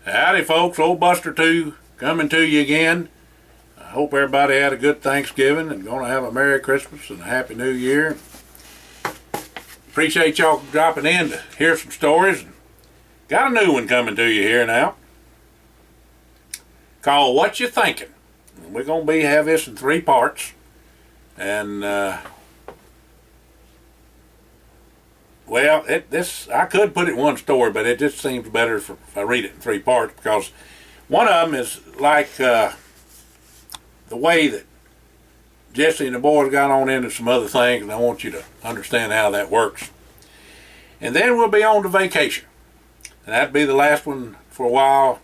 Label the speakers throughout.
Speaker 1: Howdy folks, old Buster 2 coming to you again. I hope everybody had a good Thanksgiving and going to have a Merry Christmas and a Happy New Year. Appreciate y'all dropping in to hear some stories. Got a new one coming to you here now, called Whatcha Thinkin. We're going to have this in 3 parts. And well, I could put it in one story, but it just seems better if I read it in 3 parts, because one of them is like the way that Jesse and the boys got on into some other things, and I want you to understand how that works. And then we'll be on to vacation, and that'll be the last one for a while.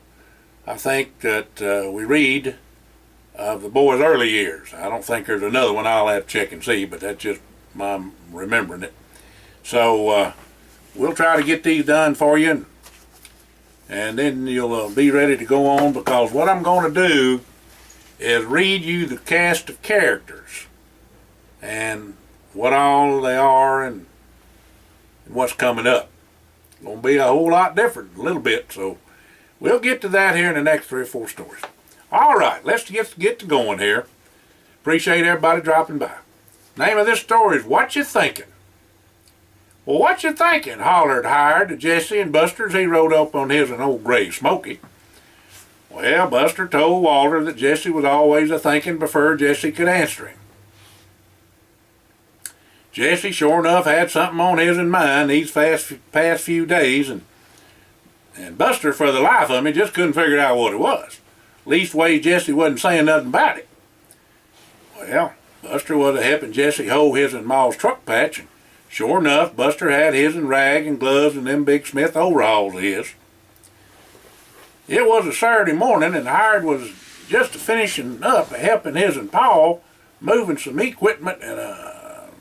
Speaker 1: I think that we read of the boys' early years. I don't think there's another one. I'll have to check and see, but that's just my remembering it. So we'll try to get these done for you, and then you'll be ready to go on, because what I'm going to do is read you the cast of characters and what all they are and what's coming up. It's going to be a whole lot different, a little bit, so we'll get to that here in the next 3 or 4 stories. All right, let's get to going here. Appreciate everybody dropping by. Name of this story is Whatcha Thinkin. Well, what you thinking? Hollered Hired to Jesse and Buster as he rode up on his and old gray Smoky. Well, Buster told Walter that Jesse was always a thinking before Jesse could answer him. Jesse sure enough had something on his and mind these past few days, and Buster, for the life of him, just couldn't figure out what it was. Leastways, Jesse wasn't saying nothing about it. Well, Buster was helping Jesse hoe his and Ma's truck patch, and sure enough, Buster had his and rag and gloves and them big Smith overalls of his. It was a Saturday morning, and Hired was just finishing up helping his and Paul moving some equipment and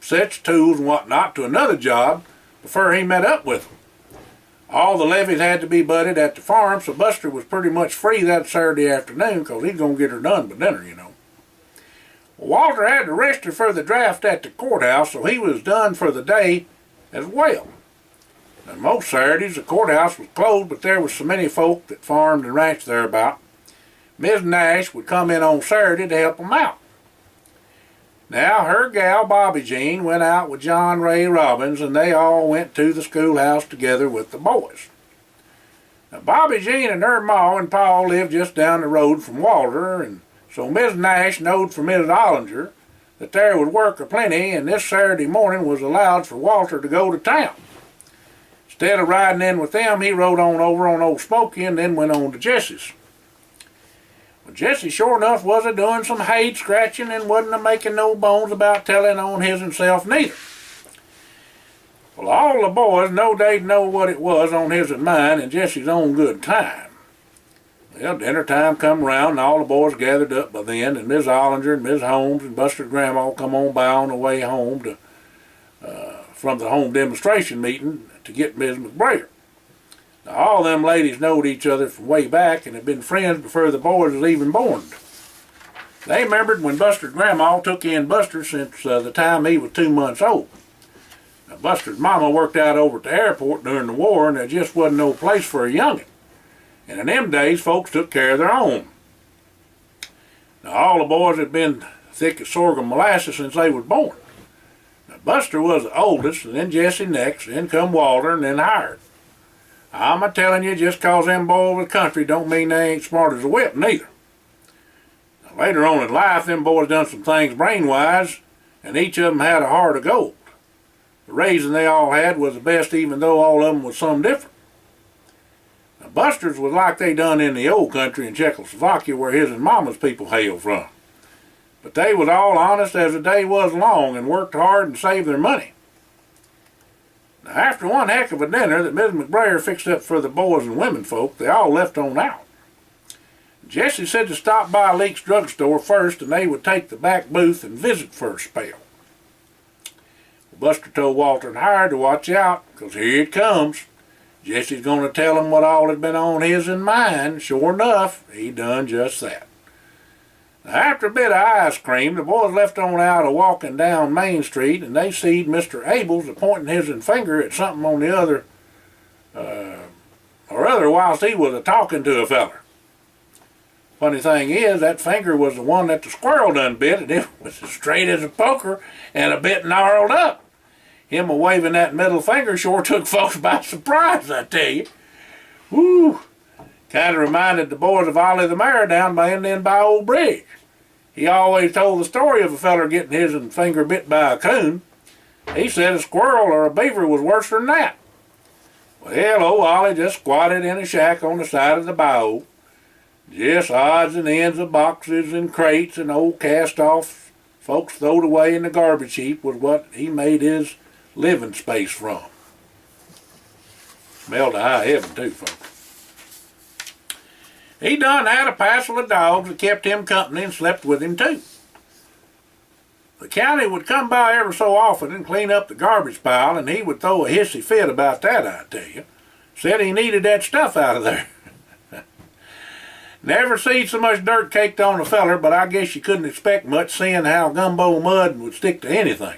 Speaker 1: such tools and whatnot to another job before he met up with them. All the levies had to be butted at the farm, so Buster was pretty much free that Saturday afternoon, because he's going to get her done by dinner, you know. Walter had to register for the draft at the courthouse, so he was done for the day as well. And most Saturdays the courthouse was closed, but there was so many folk that farmed and ranched thereabout. Ms. Nash would come in on Saturday to help them out. Now her gal Bobby Jean went out with John Ray Robbins, and they all went to the schoolhouse together with the boys. Now Bobby Jean and her ma and pa lived just down the road from Walter, and so Ms. Nash knowed from Ms. Ollinger that there was work aplenty, and this Saturday morning was allowed for Walter to go to town. Instead of riding in with them, he rode on over on Old Smoky and then went on to Jesse's. Well, Jesse sure enough was a-doing some hay scratching and wasn't a-making no bones about telling on his himself neither. Well, all the boys knowed they'd know what it was on his and mine and Jesse's own good time. Well, dinner time come around, and all the boys gathered up by then, and Miss Ollinger and Miss Holmes and Buster's grandma come on by on the way home from the home demonstration meeting to get Miss McBrayer. Now, all them ladies knowed each other from way back and had been friends before the boys was even born. They remembered when Buster's grandma took in Buster since the time he was 2 months old. Now, Buster's mama worked out over at the airport during the war, and there just wasn't no place for a youngin'. And in them days, folks took care of their own. Now, all the boys had been thick as sorghum molasses since they was born. Now, Buster was the oldest, and then Jesse next, then come Walter, and then Hired. I'm a-telling you, just 'cause them boys of the country don't mean they ain't smart as a whip, neither. Now, later on in life, them boys done some things brain-wise, and each of them had a heart of gold. The raising they all had was the best, even though all of them was some different. Now, Buster's was like they done in the old country in Czechoslovakia, where his and Mama's people hailed from. But they was all honest as the day was long and worked hard and saved their money. Now, after one heck of a dinner that Miss McBrayer fixed up for the boys and women folk, they all left on out. Jesse said to stop by Leake's drugstore first, and they would take the back booth and visit for a spell. Buster told Walter and Hired to watch out, 'cause here it comes. Jesse's going to tell him what all had been on his and mine. Sure enough, he done just that. Now, after a bit of ice cream, the boys left on out a walking down Main Street, and they seed Mr. Abels a pointing his finger at something on the other or other whilst he was a-talking to a feller. Funny thing is, that finger was the one that the squirrel done bit, and it was as straight as a poker and a bit gnarled up. Him a-waving that middle finger sure took folks by surprise, I tell you. Woo! Kind of reminded the boys of Ollie the Mare down by Indian by Old Bridge. He always told the story of a feller getting his finger bit by a coon. He said a squirrel or a beaver was worse than that. Well, old Ollie just squatted in a shack on the side of the bayou. Just odds and ends of boxes and crates and old cast-offs folks throwed away in the garbage heap was what he made his living space from. Smelled to high heaven too, folks. He done had a passel of dogs that kept him company and slept with him too. The county would come by ever so often and clean up the garbage pile, and he would throw a hissy fit about that, I tell you. Said he needed that stuff out of there. Never seen so much dirt caked on a feller, but I guess you couldn't expect much seeing how gumbo mud would stick to anything.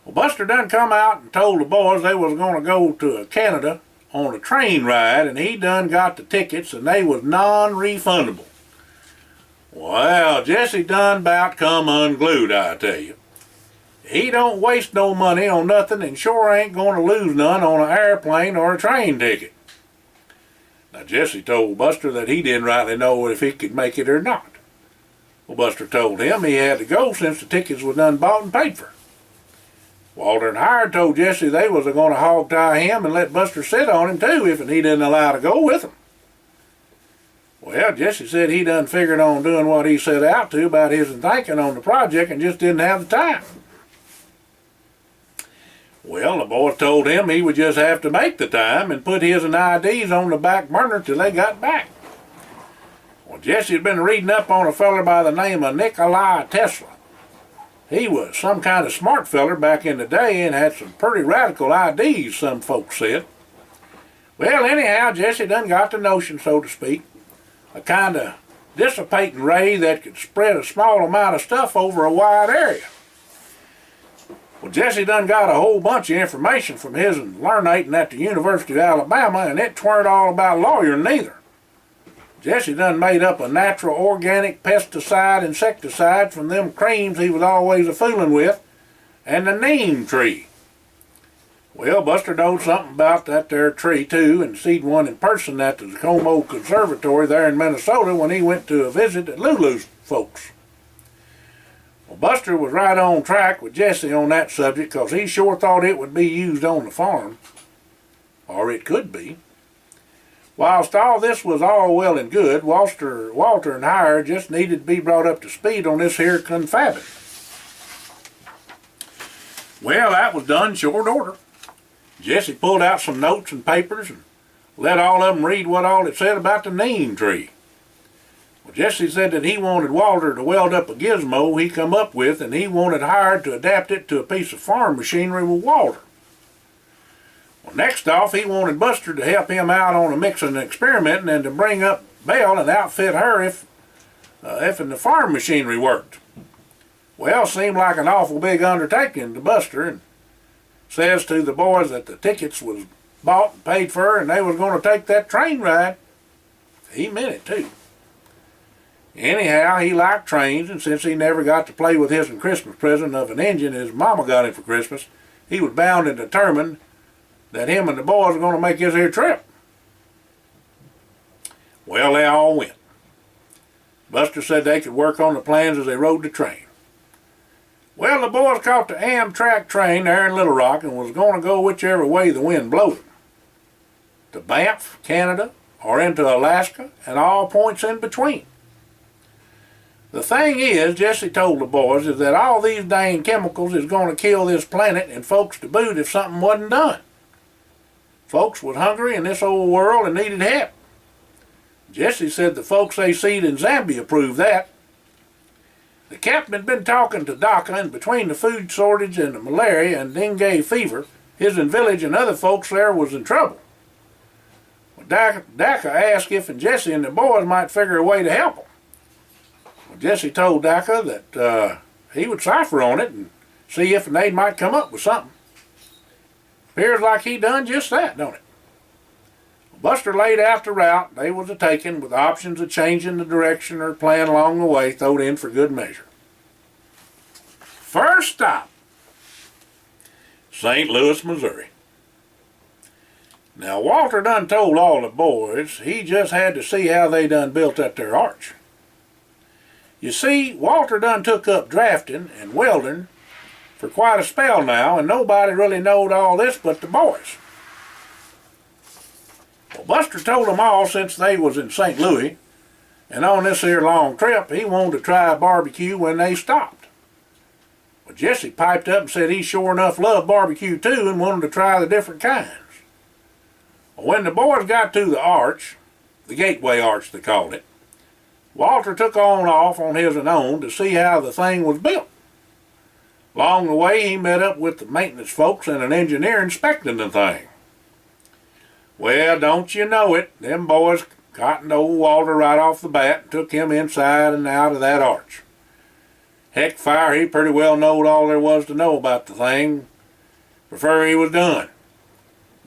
Speaker 1: Well, Buster done come out and told the boys they was going to go to Canada on a train ride, and he done got the tickets, and they was non-refundable. Well, Jesse done about come unglued, I tell you. He don't waste no money on nothing and sure ain't going to lose none on an airplane or a train ticket. Now, Jesse told Buster that he didn't rightly know if he could make it or not. Well, Buster told him he had to go since the tickets was done bought and paid for. Walter and Howard told Jesse they was going to hog tie him and let Buster sit on him too if he didn't allow to go with them. Well, Jesse said he done figured on doing what he set out to about his thinking on the project and just didn't have the time. Well, the boys told him he would just have to make the time and put his and IDs on the back burner till they got back. Well, Jesse had been reading up on a feller by the name of Nikola Tesla. He was some kind of smart feller back in the day and had some pretty radical IDs, some folks said. Well, anyhow, Jesse done got the notion, so to speak, a kind of dissipating ray that could spread a small amount of stuff over a wide area. Well, Jesse done got a whole bunch of information from his learnating at the University of Alabama, and it tweren't all about lawyering neither. Jesse done made up a natural organic pesticide insecticide from them creams he was always a-fooling with, and the neem tree. Well, Buster knowed something about that there tree too, and seed one in person at the Como Conservatory there in Minnesota when he went to a visit at Lulu's folks. Well, Buster was right on track with Jesse on that subject because he sure thought it would be used on the farm. Or it could be. Whilst all this was all well and good, Walter and Howard just needed to be brought up to speed on this here confabbing. Well, that was done short order. Jesse pulled out some notes and papers and let all of them read what all it said about the neem tree. Well, Jesse said that he wanted Walter to weld up a gizmo he come up with, and he wanted Howard to adapt it to a piece of farm machinery with Walter. Well, next off, he wanted Buster to help him out on the mixing and experimenting and to bring up Belle and outfit her if the farm machinery worked. Well, seemed like an awful big undertaking to Buster, and says to the boys that the tickets was bought and paid for and they was going to take that train ride. He meant it too. Anyhow, he liked trains, and since he never got to play with his Christmas present of an engine his mama got him for Christmas, he was bound and determined that him and the boys were going to make this here trip. Well, they all went. Buster said they could work on the plans as they rode the train. Well, the boys caught the Amtrak train there in Little Rock and was going to go whichever way the wind blowed them. To Banff, Canada, or into Alaska, and all points in between. The thing is, Jesse told the boys, is that all these dang chemicals is going to kill this planet and folks to boot if something wasn't done. Folks was hungry in this old world and needed help. Jesse said the folks they seed in Zambia proved that. The captain had been talking to Dhaka, and between the food shortage and the malaria and dengue fever, his village and other folks there was in trouble. Well, Dhaka asked if Jesse and the boys might figure a way to help them. Well, Jesse told Dhaka that he would cipher on it and see if they might come up with something. Appears like he done just that, don't it? Buster laid out the route they was a-taking with options of changing the direction or plan along the way throwed in for good measure. First stop, St. Louis, Missouri. Now, Walter done told all the boys he just had to see how they done built that there arch. You see, Walter done took up drafting and welding for quite a spell now, and nobody really knowed all this but the boys. Well, Buster told them all since they was in St. Louis, and on this here long trip, he wanted to try a barbecue when they stopped. Well, Jesse piped up and said he sure enough loved barbecue too and wanted to try the different kinds. Well, when the boys got to the arch, the gateway arch they called it, Walter took on off on his own to see how the thing was built. Along the way, he met up with the maintenance folks and an engineer inspecting the thing. Well, don't you know it, them boys cottoned old Walter right off the bat and took him inside and out of that arch. Heck, fire, he pretty well knowed all there was to know about the thing before he was done.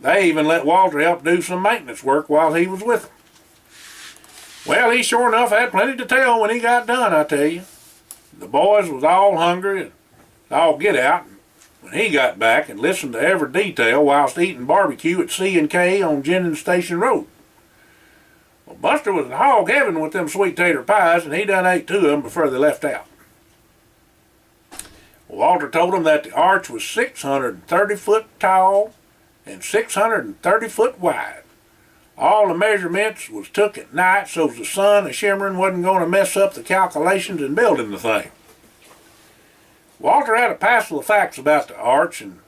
Speaker 1: They even let Walter help do some maintenance work while he was with them. Well, he sure enough had plenty to tell when he got done, I tell you. The boys was all hungry and all get out when he got back and listened to every detail whilst eating barbecue at C&K on Jennings Station Road. Well, Buster was in hog heaven with them sweet tater pies, and he done ate 2 of them before they left out. Walter told him that the arch was 630 foot tall and 630 foot wide. All the measurements was took at night so the sun a-shimmering wasn't going to mess up the calculations in building the thing. Walter had a passel of facts about the arch and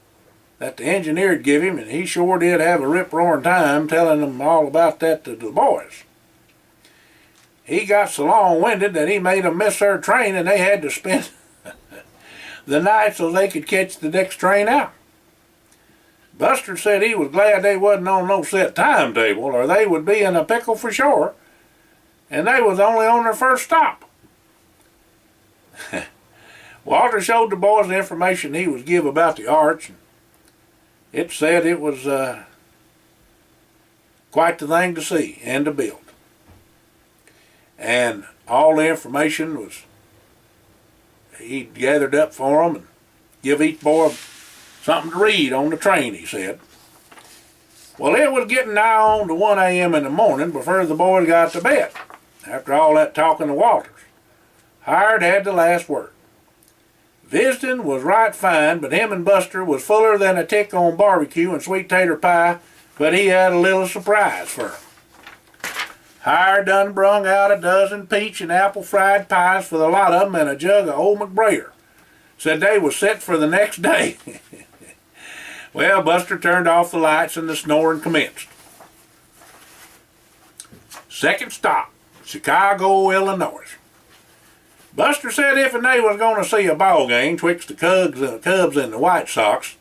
Speaker 1: that the engineer had give him, and he sure did have a rip-roaring time telling them all about that to the boys. He got so long-winded that he made them miss their train and they had to spend the night so they could catch the next train out. Buster said he was glad they wasn't on no set timetable or they would be in a pickle for sure, and they was only on their first stop. Walter showed the boys the information he was give about the arch, and it said it was quite the thing to see and to build. And all the information was he gathered up for them and give each boy something to read on the train, he said. Well, it was getting nigh on to 1 a.m. in the morning before the boys got to bed, after all that talking to Walters. Hired had the last word. Visiting was right fine, but him and Buster was fuller than a tick on barbecue and sweet tater pie, but he had a little surprise for 'em. Hired done brung out a dozen peach and apple fried pies for the lot of 'em and a jug of old McBrayer. Said they was set for the next day. Well, Buster turned off the lights and the snoring commenced. Second stop, Chicago, Illinois. Buster said if and they was going to see a ball game twixt the Cubs and the White Sox,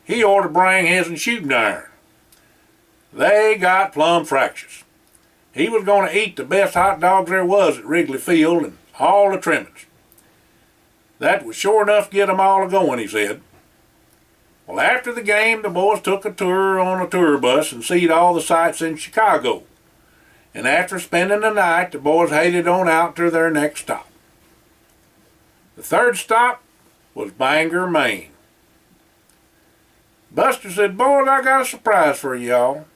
Speaker 1: he ought to bring his shooting iron. They got plumb fractious. He was going to eat the best hot dogs there was at Wrigley Field and all the trimmings. That would sure enough get 'em all a-going, he said. Well, after the game, the boys took a tour on a tour bus and seed all the sights in Chicago. And after spending the night, the boys headed on out to their next stop. The third stop was Bangor, Maine. Buster said, "Boys, I got a surprise for y'all.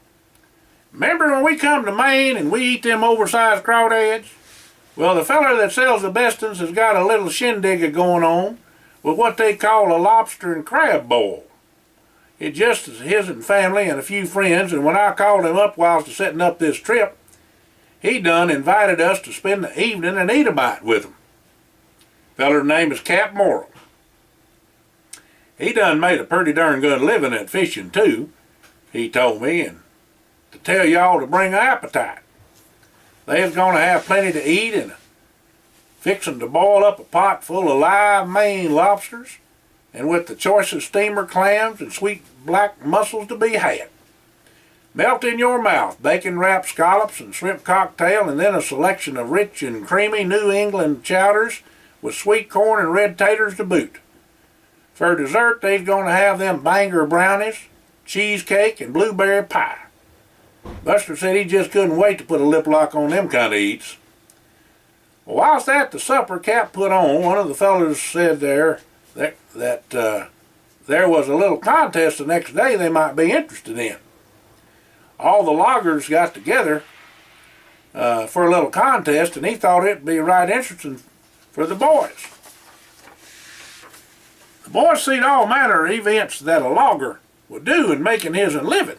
Speaker 1: Remember when we come to Maine and we eat them oversized crawdads? Well, the feller that sells the bestons has got a little shindig going on with what they call a lobster and crab boil. It just is his and family and a few friends, and when I called him up whilst setting up this trip, he done invited us to spend the evening and eat a bite with him. Feller's name is Cap Morrill. He done made a pretty darn good living at fishing too, he told me, and to tell y'all to bring an appetite. They's going to have plenty to eat and fixing to boil up a pot full of live Maine lobsters and with the choicest steamer clams and sweet black mussels to be had. Melt in your mouth bacon-wrapped scallops and shrimp cocktail, and then a selection of rich and creamy New England chowders with sweet corn and red taters to boot. For dessert, they's going to have them Bangor brownies, cheesecake, and blueberry pie. Buster said he just couldn't wait to put a lip lock on them kind of eats. Well, whilst at the supper Cap put on, one of the fellers said there that there was a little contest the next day they might be interested in. All the loggers got together for a little contest, and he thought it'd be right interesting for the boys. The boys seen all manner of events that a logger would do in making his living.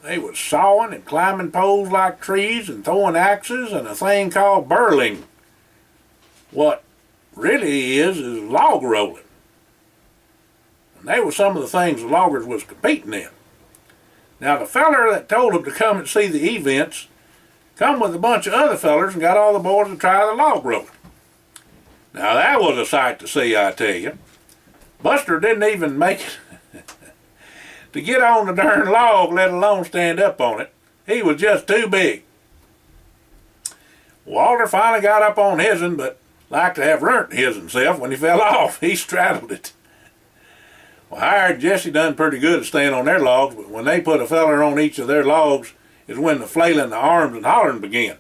Speaker 1: They was sawing and climbing poles like trees and throwing axes and a thing called burling. What really is log rolling. And they were some of the things the loggers was competing in. Now the feller that told them to come and see the events come with a bunch of other fellers and got all the boys to try the log rolling. Now that was a sight to see, I tell you. Buster didn't even make it to get on the darn log, let alone stand up on it. He was just too big. Walter finally got up on his'n, but like to have learnt his himself when he fell off. He straddled it. Well, Hired and Jesse done pretty good at staying on their logs, but when they put a feller on each of their logs is when the flailing the arms and hollering began.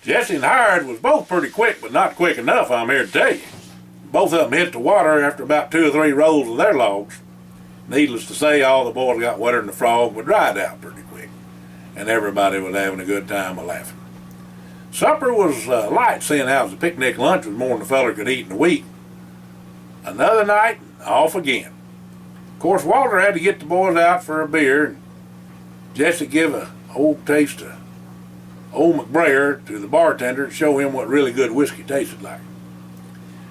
Speaker 1: Jesse and Hired was both pretty quick, but not quick enough, I'm here to tell you. Both of them hit the water after about 2 or 3 rolls of their logs. Needless to say, all the boys got wetter than the frog, but dried out pretty quick, and everybody was having a good time of laughing. Supper was light, seeing how the picnic lunch was more than the feller could eat in a week. Another night, off again. Of course, Walter had to get the boys out for a beer, and Jesse give a old taste of old McBrayer to the bartender to show him what really good whiskey tasted like.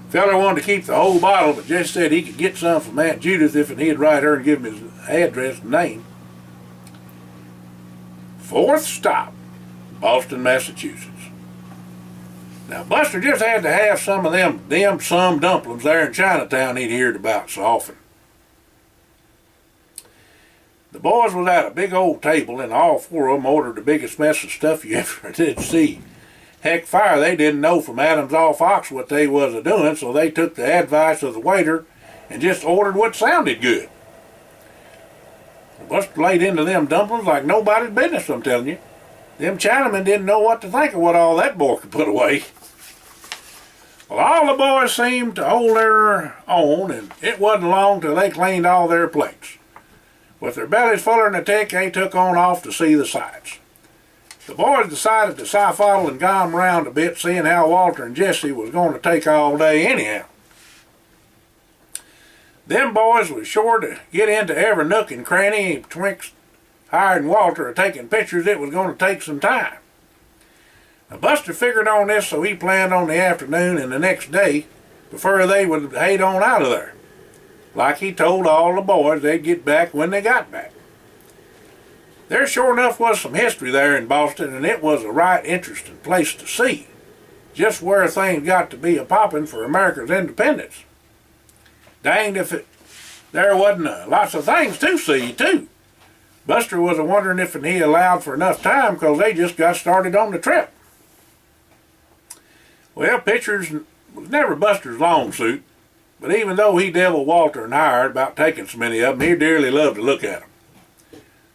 Speaker 1: Feller wanted to keep the whole bottle, but Jesse said he could get some from Aunt Judith if he'd write her and give him his address and name. 4th stop, Boston, Massachusetts. Now Buster just had to have some of them dim sum dumplings there in Chinatown he'd heard about so often. The boys was at a big old table, and all 4 of them ordered the biggest mess of stuff you ever did see. Heck, fire, they didn't know from Adams off Ox what they was a-doing, so they took the advice of the waiter and just ordered what sounded good. Buster laid into them dumplings like nobody's business, I'm telling you. Them Chinamen didn't know what to think of what all that boy could put away. Well, all the boys seemed to hold their own, and it wasn't long till they cleaned all their plates. With their bellies fuller than a tick, they took on off to see the sights. The boys decided to siphoddle and gom around a bit, seeing how Walter and Jesse was going to take all day anyhow. Them boys was sure to get into every nook and cranny betwixt Hired and Walter taking pictures. It was going to take some time. Now Buster figured on this, so he planned on the afternoon and the next day before they would head on out of there. Like he told all the boys they'd get back when they got back. There sure enough was some history there in Boston, and it was a right interesting place to see. Just where things got to be a-poppin' for America's independence. Danged if there wasn't lots of things to see, too. Buster was a-wondering if he allowed for enough time, because they just got started on the trip. Well, pictures was never Buster's long suit, but even though he deviled Walter and Hired about taking so many of them, he dearly loved to look at them.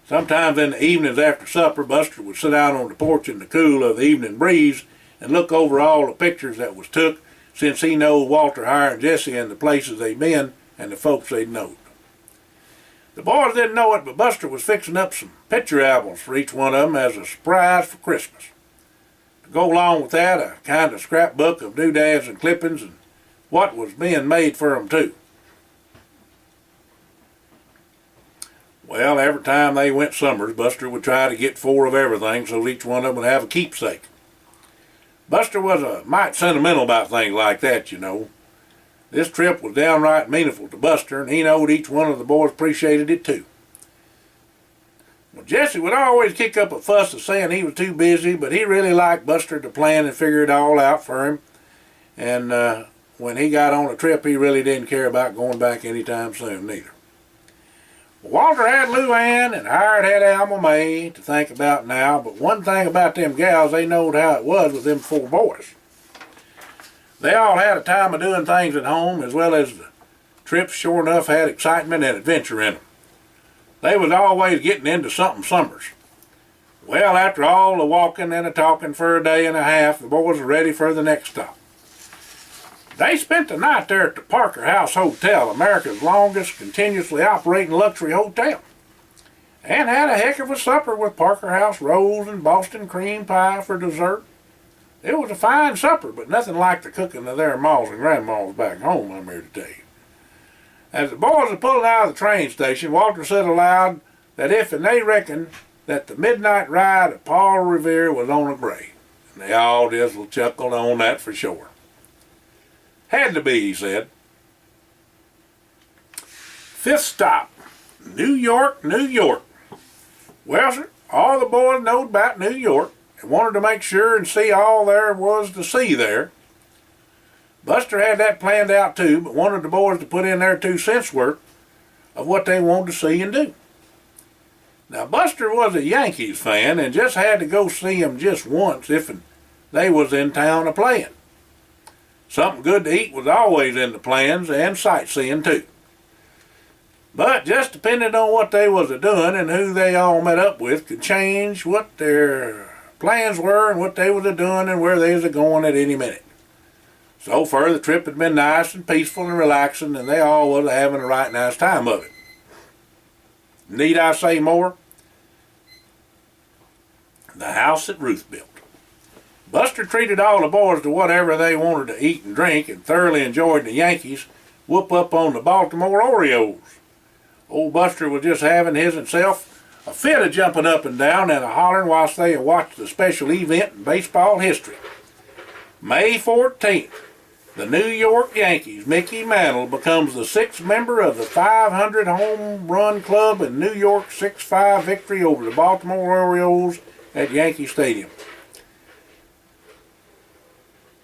Speaker 1: Sometimes in the evenings after supper, Buster would sit out on the porch in the cool of the evening breeze and look over all the pictures that was took, since he knowed Walter, Hired, and Jesse and the places they'd been and the folks they'd knowed. The boys didn't know it, but Buster was fixing up some picture albums for each one of them as a surprise for Christmas. To go along with that, a kind of scrapbook of doodads and clippings and what was being made for them too. Well, every time they went summers, Buster would try to get 4 of everything so each one of them would have a keepsake. Buster was a mite sentimental about things like that, you know. This trip was downright meaningful to Buster, and he knowed each one of the boys appreciated it too. Well, Jesse would always kick up a fuss of saying he was too busy, but he really liked Buster to plan and figure it all out for him. And when he got on a trip, he really didn't care about going back anytime soon, neither. Walter had Luann and Hired had Alma May to think about now, but one thing about them gals, they knowed how it was with them 4 boys. They all had a time of doing things at home, as well as the trips sure enough had excitement and adventure in them. They was always getting into something summers. Well, after all the walking and the talking for a day and a half, the boys were ready for the next stop. They spent the night there at the Parker House Hotel, America's longest continuously operating luxury hotel, and had a heck of a supper with Parker House rolls and Boston cream pie for dessert. It was a fine supper, but nothing like the cooking of their ma's and grandma's back home, I'm here to tell you. As the boys were pulling out of the train station, Walter said aloud that if and they reckoned that the midnight ride of Paul Revere was on a grade. And they all just chuckled on that for sure. Had to be, he said. Fifth stop, New York, New York. Well, sir, all the boys knowed about New York and wanted to make sure and see all there was to see there. Buster had that planned out too, but wanted the boys to put in their 2 cents worth of what they wanted to see and do. Now, Buster was a Yankees fan and just had to go see 'em just once if they was in town a-playing. Something good to eat was always in the plans, and sightseeing too. But just depending on what they was a-doing and who they all met up with could change what their plans were and what they was a-doing and where they was a-going at any minute. So far, the trip had been nice and peaceful and relaxing, and they all was having a right nice time of it. Need I say more? The house that Ruth built. Buster treated all the boys to whatever they wanted to eat and drink, and thoroughly enjoyed the Yankees whoop up on the Baltimore Orioles. Old Buster was just having himself a fit of jumping up and down and a-hollering whilst they watched the special event in baseball history. May 14th, the New York Yankees' Mickey Mantle becomes the 6th member of the 500 home run club in New York's 6-5 victory over the Baltimore Orioles at Yankee Stadium.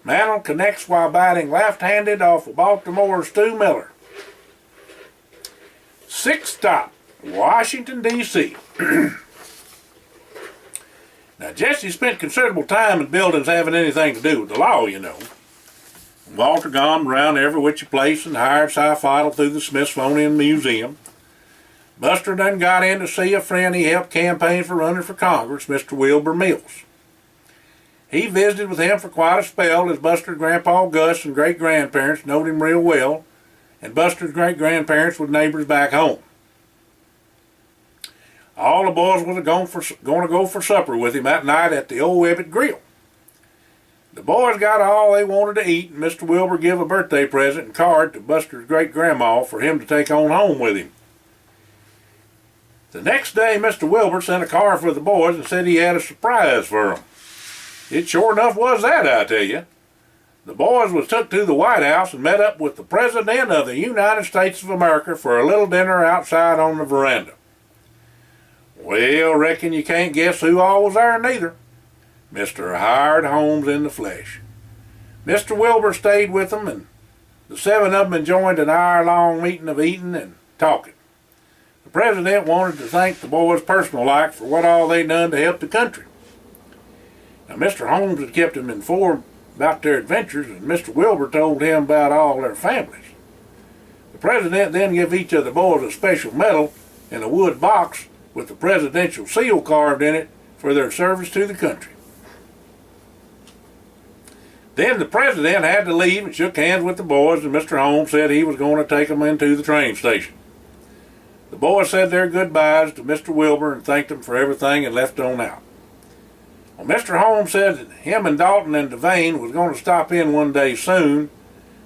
Speaker 1: Mantle connects while batting left-handed off of Baltimore's Stu Miller. 6th stop, Washington, D.C. Now, Jesse spent considerable time in buildings having anything to do with the law, you know. Walter gone around every which place and hired sci-fi through the Smithsonian Museum. Buster done got in to see a friend he helped campaign for running for Congress, Mr. Wilbur Mills. He visited with him for quite a spell, as Buster's Grandpa Gus and great-grandparents knowed him real well, and Buster's great-grandparents was neighbors back home. All the boys was going to go for supper with him that night at the old Ebbett Grill. The boys got all they wanted to eat, and Mr. Wilbur gave a birthday present and card to Buster's great-grandma for him to take on home with him. The next day, Mr. Wilbur sent a car for the boys and said he had a surprise for them. It sure enough was that, I tell you. The boys was took to the White House and met up with the President of the United States of America for a little dinner outside on the veranda. Well, reckon you can't guess who all was there neither. Mr. Howard Holmes in the flesh. Mr. Wilbur stayed with them, and the 7 of them enjoyed an hour-long meeting of eating and talking. The President wanted to thank the boys personal-like for what all they done to help the country. Now, Mr. Holmes had kept them informed about their adventures, and Mr. Wilbur told him about all their families. The President then gave each of the boys a special medal in a wood box with the presidential seal carved in it for their service to the country. Then the President had to leave and shook hands with the boys, and Mr. Holmes said he was going to take them into the train station. The boys said their goodbyes to Mr. Wilbur and thanked him for everything and left on out. Well, Mr. Holmes said that him and Dalton and Devane was going to stop in one day soon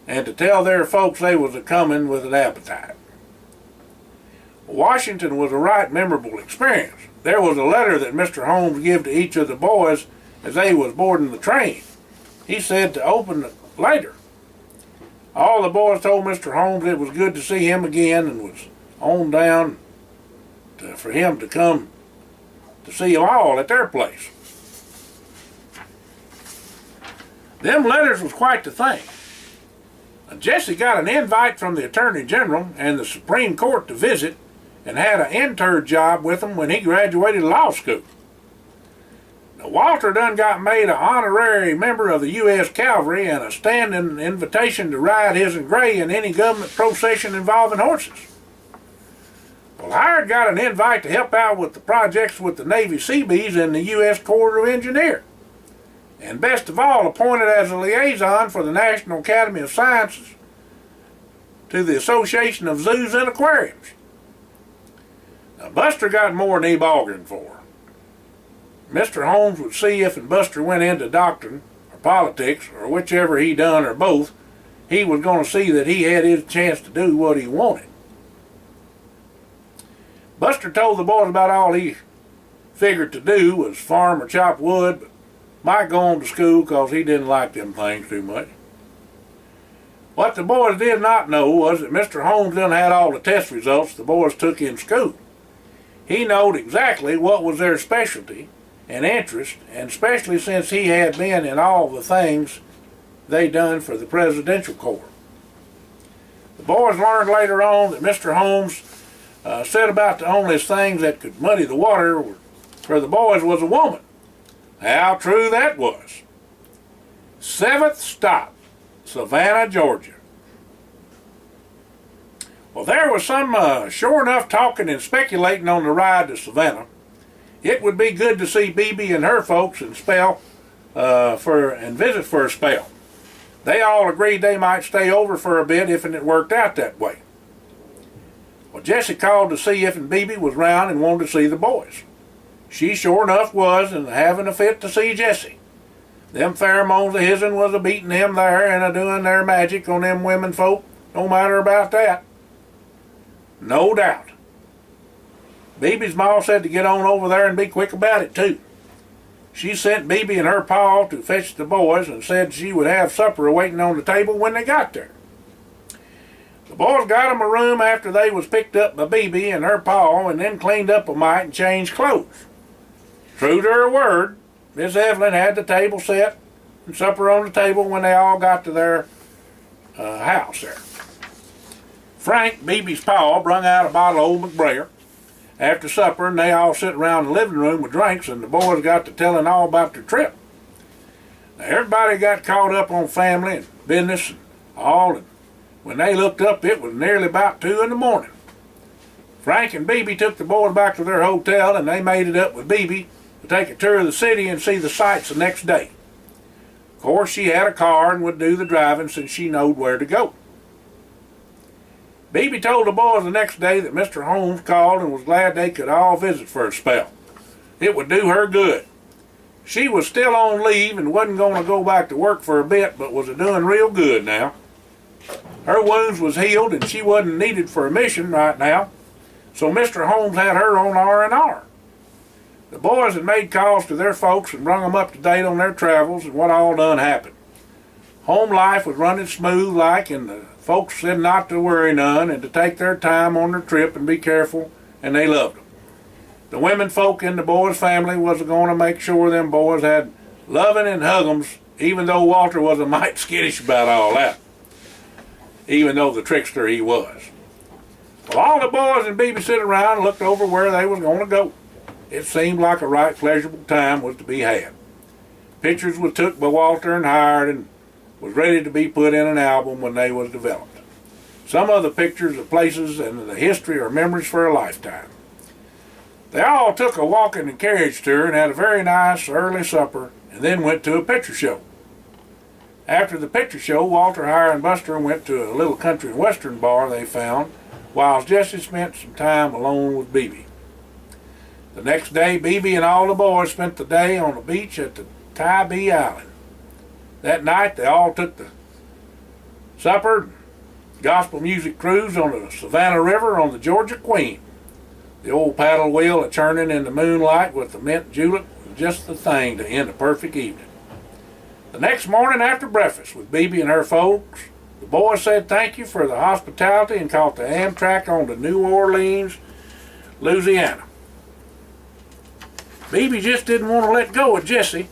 Speaker 1: and to tell their folks they was a-coming with an appetite. Washington was a right memorable experience. There was a letter that Mr. Holmes gave to each of the boys as they was boarding the train. He said to open it later. All the boys told Mr. Holmes it was good to see him again and was on down for him to come to see them all at their place. Them letters was quite the thing. Jesse got an invite from the Attorney General and the Supreme Court to visit and had an intern job with him when he graduated law school. Now, Walter done got made an honorary member of the U.S. Cavalry and a standing invitation to ride his and Gray in any government procession involving horses. Well, Well, Howard got an invite to help out with the projects with the Navy Seabees and the U.S. Corps of Engineers. And best of all, appointed as a liaison for the National Academy of Sciences to the Association of Zoos and Aquariums. Now, Buster got more than he bargained for. Mr. Holmes would see if Buster went into doctrine or politics or whichever he done or both, he was going to see that he had his chance to do what he wanted. Buster told the boys about all he figured to do was farm or chop wood, but might go on to school because he didn't like them things too much. What the boys did not know was that Mr. Holmes done had all the test results the boys took in school. He knowed exactly what was their specialty and interest, and especially since he had been in all the things they done for the Presidential Corps. The boys learned later on that Mr. Holmes said about the only things that could muddy the water for the boys was a woman. How true that was. 7th stop, Savannah, Georgia. Well, there was some sure enough talking and speculating on the ride to Savannah. It would be good to see Bebe and her folks and visit for a spell. They all agreed they might stay over for a bit if it worked out that way. Well, Jessie called to see if Bebe was round and wanted to see the boys. She sure enough was, and having a fit to see Jessie. Them pheromones of his'n was a-beating him there and a-doing their magic on them women folk, no matter about that. No doubt. Bebe's ma said to get on over there and be quick about it, too. She sent Bebe and her pa to fetch the boys and said she would have supper waiting on the table when they got there. The boys got 'em a room after they was picked up by Bebe and her pa and then cleaned up a mite and changed clothes. True to her word, Miss Evelyn had the table set and supper on the table when they all got to their house there. Frank, Bebe's pa, brung out a bottle of Old McBrayer after supper, and they all sit around the living room with drinks, and the boys got to telling all about their trip. Now, everybody got caught up on family and business and all, and when they looked up, it was nearly about 2 in the morning. Frank and Bebe took the boys back to their hotel, and they made it up with Bebe to take a tour of the city and see the sights the next day. Of course, she had a car and would do the driving since she knowed where to go. Bebe told the boys the next day that Mr. Holmes called and was glad they could all visit for a spell. It would do her good. She was still on leave and wasn't going to go back to work for a bit, but was doing real good now. Her wounds was healed and she wasn't needed for a mission right now, so Mr. Holmes had her on R&R. The boys had made calls to their folks and brung them up to date on their travels and what all done happened. Home life was running smooth like, and the folks said not to worry none and to take their time on their trip and be careful, and they loved them. The women folk in the boys' family was going to make sure them boys had loving and hugums, even though Walter was a mite skittish about all that, even though the trickster he was. Well, all the boys and Bebe sit around and looked over where they was going to go. It seemed like a right pleasurable time was to be had. Pictures was took by Walter and hired and was ready to be put in an album when they was developed. Some of the pictures of places and the history are memories for a lifetime. They all took a walking and carriage tour and had a very nice early supper and then went to a picture show. After the picture show, Walter, Hire, and Buster went to a little country and western bar they found, while Jessie spent some time alone with Bebe. The next day, Bebe and all the boys spent the day on the beach at the Tybee Island. That night, they all took the supper, gospel music cruise on the Savannah River on the Georgia Queen. The old paddle wheel a-churning in the moonlight with the mint julep was just the thing to end a perfect evening. The next morning after breakfast with Bebe and her folks, the boys said thank you for the hospitality and caught the Amtrak on to New Orleans, Louisiana. Bebe just didn't want to let go of Jessie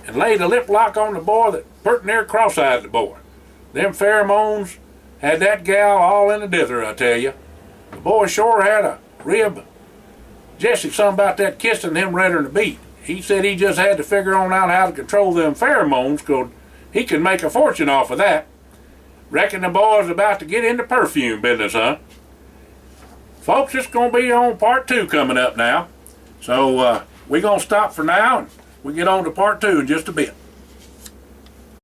Speaker 1: and laid a lip lock on the boy that pert near cross-eyed the boy. Them pheromones had that gal all in the dither, I tell you. The boy sure had a rib Jessie something about that kissing him redder than a beet. He said he just had to figure on out how to control them pheromones, 'cause he could make a fortune off of that. Reckon the boy's about to get into perfume business, huh? folks, it's going to be on part 2 coming up now. So we're going to stop for now, and we get on to part 2 in just a bit.